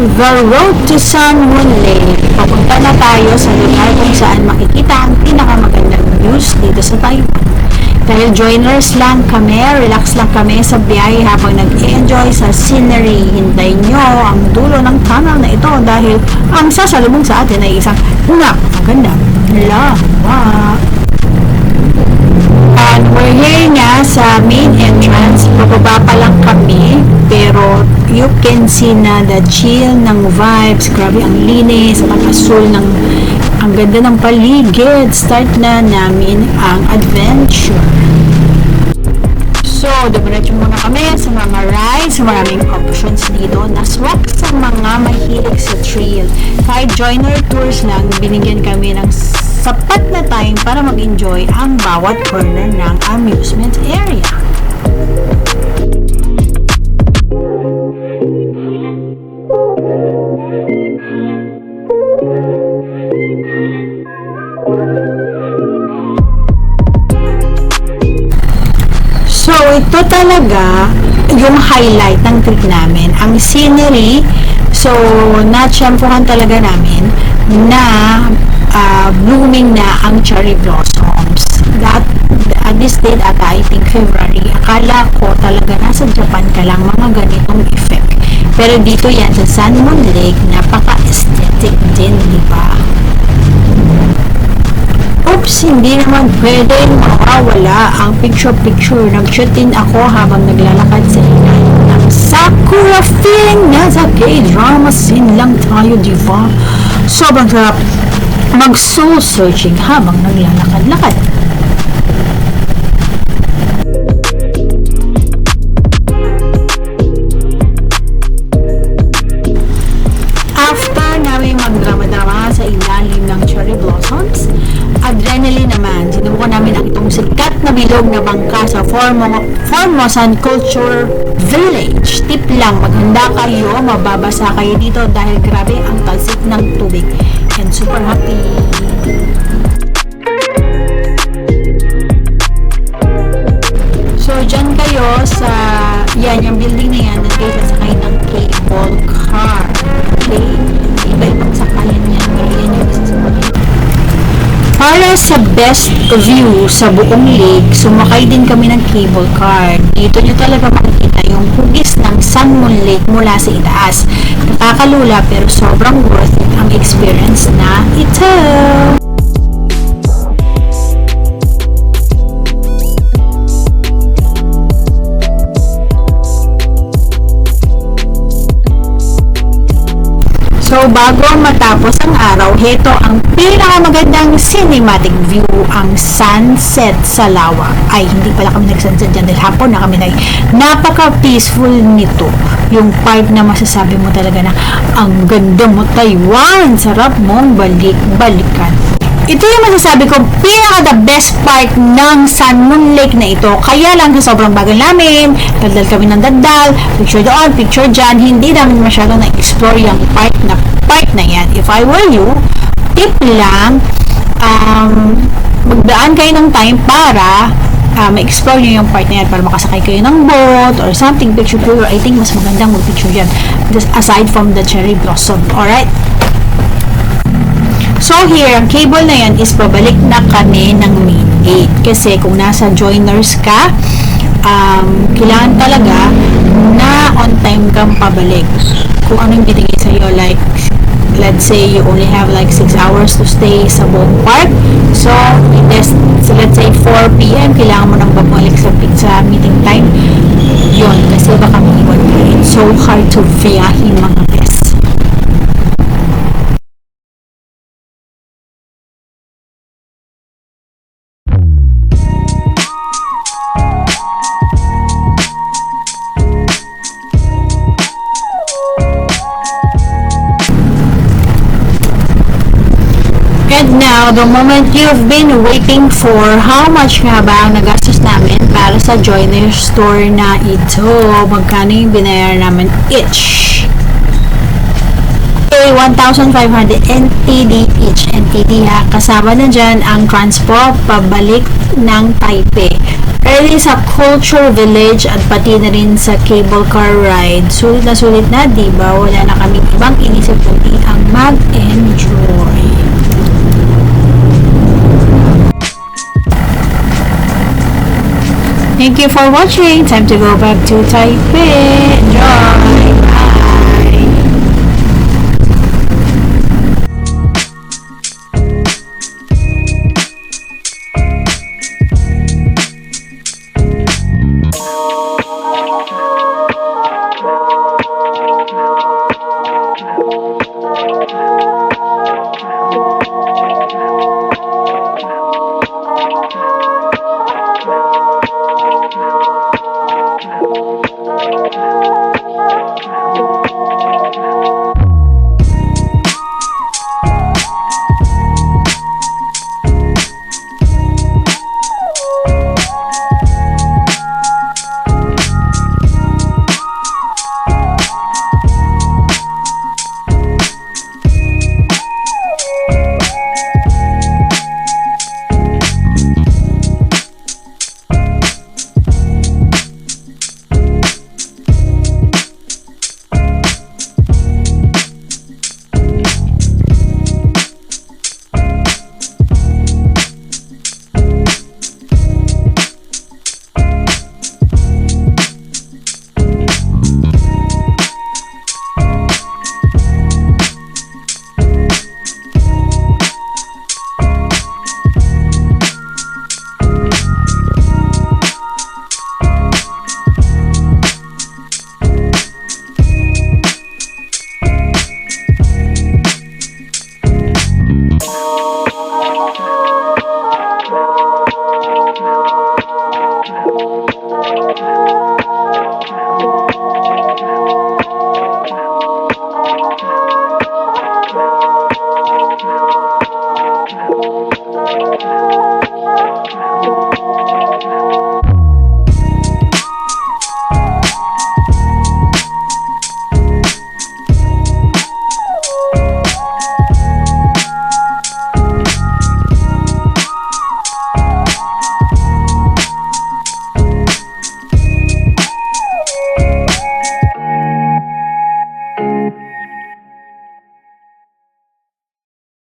The road to San Lake. Papunta na tayo sa lugar kung saan makikita ang pinakamagandang views dito sa Taiwan. Dahil joiners lang kami, relax lang kami sa biyahe habang nag-enjoy sa scenery. Hintayin nyo ang dulo ng tunnel na ito dahil ang sasalubong sa atin ay isang nakakagandang lawa. And we're here nga sa main entrance. Pababa pa lang kami, pero you can see na the chill ng vibes. Grabe ang linis, ang asul ng ang ganda ng paligid. Start na namin ang adventure. So, dumiretso muna kami sa mga rides. Maraming options dito. Naswak sa mga mahilig sa trail. Kahit joiner tours lang, binigyan kami ng sapat na time para mag-enjoy ang bawat corner ng amusement area. So, ito talaga yung highlight ng trip namin. Ang scenery. So, natsyempohan talaga namin na blooming na ang cherry blossoms. At this date ata, I think February, akala ko talaga nasa Japan ka lang mga ganitong effect. Pero dito yan sa San Lake, napaka-aesthetic din, di ba? Oops, hindi naman pwedeng mawawala ang picture-picture. Nag-shoot din ako habang naglalakad sa ilalim ng Sakura, feeling na sa K-drama scene lang tayo, di ba? Sobrang sarap mag-soul searching habang naglalakad-lakad. After namin magdrama-drama sa ilalim ng cherry blossoms, adrenaline naman, sinubukan namin ang itong sikat na bilog na bangka sa Formosan Culture Village. Tip lang, maghanda kayo, mababasa kayo dito dahil grabe ang talsik ng tubig. And super happy. So, dyan kayo sa, yan, yung building na yan, nandito sa sakay ng cable car. Okay? Iba-ibang sakayan yan. Pero yan yung isa sa mga. Para sa best view sa buong lake, sumakay din kami ng cable car. Dito nyo talaga makikita yung hugis ng San Lake mula sa itaas. Nakakalula pero sobrang worth it ang experience na ito. So, bago matapos ang araw, heto ang pinakamagandang cinematic view, ang sunset sa lawa. Ay, hindi pala kami nag-sunset dyan dahil hapon na kami napaka-peaceful nito. Yung part na masasabi mo talaga na ang ganda mo, Taiwan, sarap mong balik-balikan. Ito yung masasabi ko, pinaka the best part ng San Lake na ito. Kaya lang sa sobrang bagal namin, daldal kami ng daldal, picture doon, picture dyan, hindi namin masyado na-explore yung part na yan. If I were you, tip lang, magdaan kayo ng time para ma-explore nyo yung part na yan, para makasakay kayo ng boat or something, picture. I think mas magandang mag-picture dyan, just aside from the cherry blossom. Alright? So here, ang cable na yan is pabalik na kami ng main gate. Kasi kung nasa joiners ka, kailangan talaga na on time kang pabalik. Kung anong binigay sa'yo, like, let's say you only have like 6 hours to stay sa buong park. So let's say 4 p.m. kailangan mo nang bumalik sa meeting time. Yun, kasi baka maiwan ka rin. So hard to biyahin mga best. And now, the moment you've been waiting for, how much nga ba ang nagastos namin para sa joiner store na ito? Magkano yung binayaran namin each? 1,500 NTD each. NTD ha. Kasama na dyan ang transport pabalik ng Taipei. early sa Culture Village at pati na rin sa cable car ride. Sulit na, diba? Wala na kaming ibang inisip kundi ang mag-enjoy. Thank you for watching. Time to go back to Taipei. Enjoy!